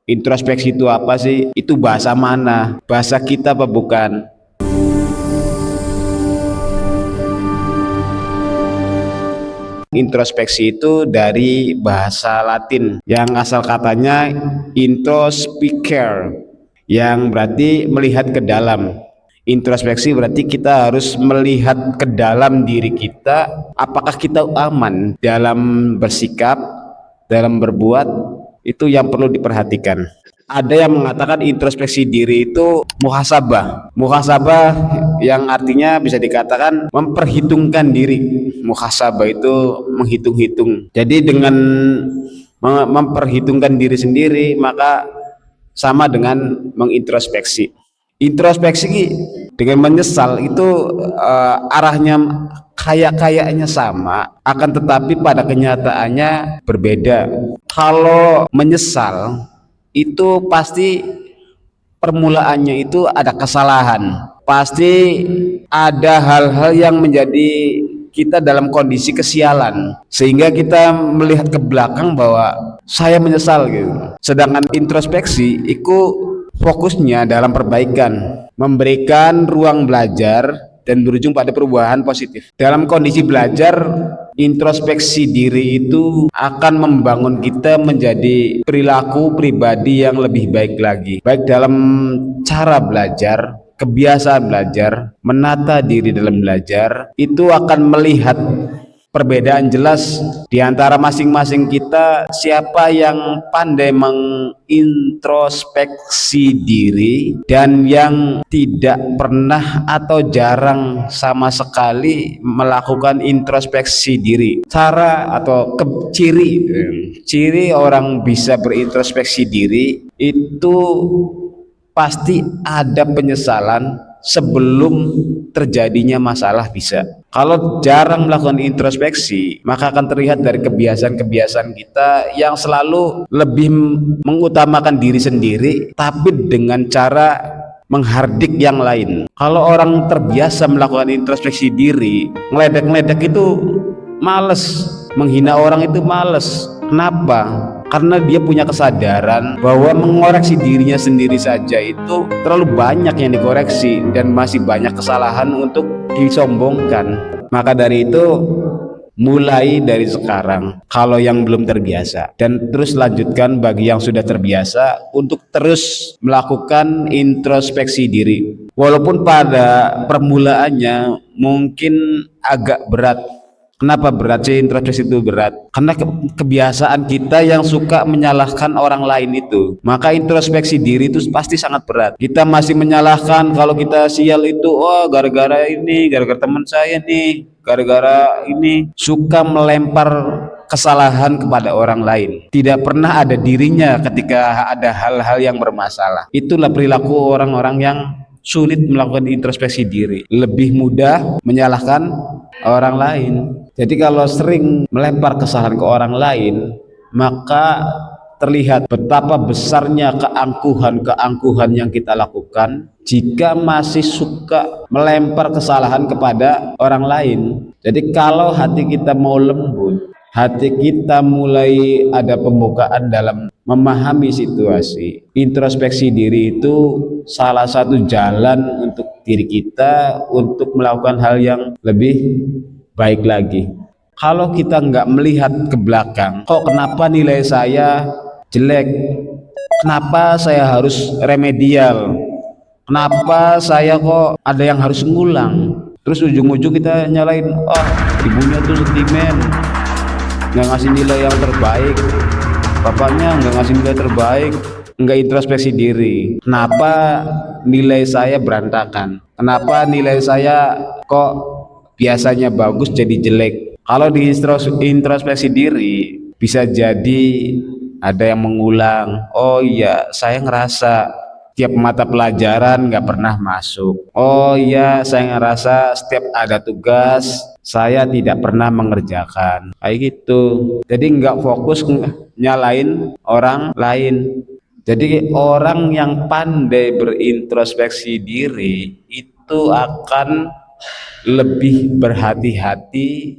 Introspeksi itu apa sih? Itu bahasa mana? Bahasa kita apa bukan? Introspeksi itu dari bahasa Latin yang asal katanya introspicere, yang berarti melihat ke dalam. Introspeksi berarti kita harus melihat ke dalam diri kita, apakah kita aman dalam bersikap, dalam berbuat. Itu yang perlu diperhatikan. Ada yang mengatakan introspeksi diri itu muhasabah. Muhasabah yang artinya bisa dikatakan memperhitungkan diri. Muhasabah itu menghitung-hitung. Jadi dengan memperhitungkan diri sendiri, maka sama dengan mengintrospeksi. Introspeksi dengan menyesal itu arahnya kayaknya sama, akan tetapi pada kenyataannya berbeda. Kalau menyesal itu pasti permulaannya itu ada kesalahan, pasti ada hal-hal yang menjadi kita dalam kondisi kesialan, sehingga kita melihat ke belakang bahwa saya menyesal gitu. Sedangkan introspeksi itu fokusnya dalam perbaikan, memberikan ruang belajar dan berujung pada perubahan positif. Dalam kondisi belajar, introspeksi diri itu akan membangun kita menjadi perilaku pribadi yang lebih baik lagi, baik dalam cara belajar, kebiasaan belajar, menata diri dalam belajar. Itu akan melihat perbedaan jelas di antara masing-masing kita, siapa yang pandai mengintrospeksi diri dan yang tidak pernah atau jarang sama sekali melakukan introspeksi diri. Cara atau ciri orang bisa berintrospeksi diri itu pasti ada penyesalan sebelum terjadinya masalah bisa. Kalau jarang melakukan introspeksi, maka akan terlihat dari kebiasaan-kebiasaan kita yang selalu lebih mengutamakan diri sendiri, tapi dengan cara menghardik yang lain. Kalau orang terbiasa melakukan introspeksi diri, ngeledek-ngeledek itu males, menghina orang itu males. Kenapa? Karena dia punya kesadaran bahwa mengoreksi dirinya sendiri saja itu terlalu banyak yang dikoreksi dan masih banyak kesalahan untuk disombongkan. Maka dari itu, mulai dari sekarang kalau yang belum terbiasa, dan terus lanjutkan bagi yang sudah terbiasa untuk terus melakukan introspeksi diri. Walaupun pada permulaannya mungkin agak berat. Kenapa berat sih introspeksi itu berat? Karena kebiasaan kita yang suka menyalahkan orang lain itu. Maka introspeksi diri itu pasti sangat berat. Kita masih menyalahkan kalau kita sial itu, oh gara-gara ini, gara-gara teman saya nih, gara-gara ini. Suka melempar kesalahan kepada orang lain. Tidak pernah ada dirinya ketika ada hal-hal yang bermasalah. Itulah perilaku orang-orang yang sulit melakukan introspeksi diri. Lebih mudah menyalahkan orang lain. Jadi kalau sering melempar kesalahan ke orang lain, maka terlihat betapa besarnya keangkuhan yang kita lakukan jika masih suka melempar kesalahan kepada orang lain. Jadi kalau hati kita mau lembut, hati kita mulai ada pembukaan dalam memahami situasi, introspeksi diri itu salah satu jalan untuk diri kita untuk melakukan hal yang lebih baik lagi. Kalau kita nggak melihat ke belakang, kok kenapa nilai saya jelek, kenapa saya harus remedial, kenapa saya kok ada yang harus ngulang, terus ujung-ujung kita nyalain, oh ibunya tuh sentimen, nggak ngasih nilai yang terbaik, bapaknya nggak ngasih nilai terbaik. Nggak introspeksi diri, kenapa nilai saya berantakan, kenapa nilai saya kok biasanya bagus jadi jelek. Kalau di introspeksi diri, bisa jadi ada yang mengulang, oh iya saya ngerasa tiap mata pelajaran nggak pernah masuk, oh iya saya ngerasa setiap ada tugas saya tidak pernah mengerjakan, kayak gitu. Jadi nggak fokus nyalain orang lain. Jadi orang yang pandai berintrospeksi diri itu akan lebih berhati-hati